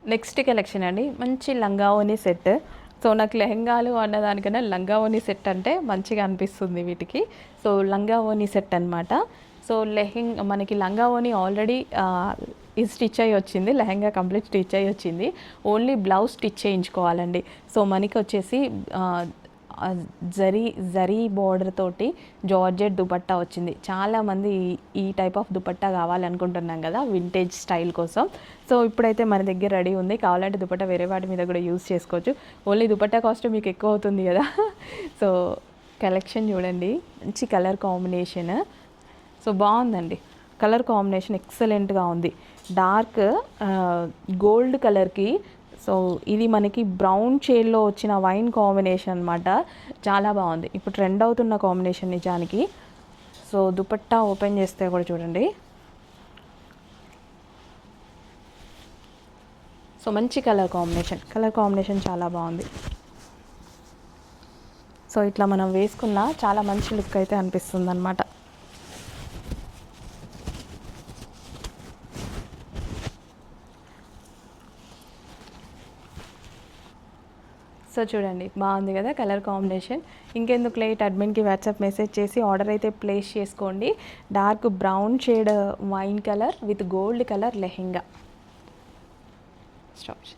Next collection అండి, మంచి లంగా ఓణి సెట్. సో నాకు లెహెంగాలు అన్నదానికన్నా లంగా ఓణి సెట్ అంటే మంచిగా అనిపిస్తుంది వీటికి. సో లంగా ఓణి సెట్ అనమాట. సో మనకి లంగా ఓణి ఆల్రెడీ ఇది స్టిచ్ అయ్యి వచ్చింది, లెహెంగా కంప్లీట్ స్టిచ్ అయ్యి వచ్చింది. ఓన్లీ బ్లౌజ్ స్టిచ్ చేయించుకోవాలండి. సో మనకి వచ్చేసి జరీ బోర్డర్ తోటి జార్జెట్ దుపట్టా వచ్చింది. చాలామంది ఈ టైప్ ఆఫ్ దుపట్టా కావాలనుకుంటున్నాం కదా వింటేజ్ స్టైల్ కోసం. సో ఇప్పుడైతే మన దగ్గర రెడీ ఉంది. కావాలంటే దుపట్టా వేరే వాటి మీద కూడా యూజ్ చేసుకోవచ్చు. ఓన్లీ దుపట్టా కాస్ట్ మీకు ఎక్కువ అవుతుంది కదా. సో కలెక్షన్ చూడండి, మంచి కలర్ కాంబినేషన్. సో బాగుందండి, కలర్ కాంబినేషన్ ఎక్సలెంట్గా ఉంది. డార్క్ గోల్డ్ కలర్కి, సో ఇది మనకి బ్రౌన్ షేడ్లో వచ్చిన వైన్ కాంబినేషన్ అనమాట. చాలా బాగుంది, ఇప్పుడు ట్రెండ్ అవుతున్న కాంబినేషన్ నిజానికి. సో దుపట్టా ఓపెన్ చేస్తే కూడా చూడండి. సో మంచి కలర్ కాంబినేషన్ చాలా బాగుంది. సో ఇట్లా మనం వేసుకున్న చాలా మంచి లుక్ అయితే అనిపిస్తుంది అనమాట. సో చూడండి, బాగుంది కదా కలర్ కాంబినేషన్. ఇంకెందుకు లేట్, అడ్మిన్కి వాట్సాప్ మెసేజ్ చేసి ఆర్డర్ అయితే ప్లేస్ చేసుకోండి. Dark brown shade wine colour with gold colour lehenga. Stop.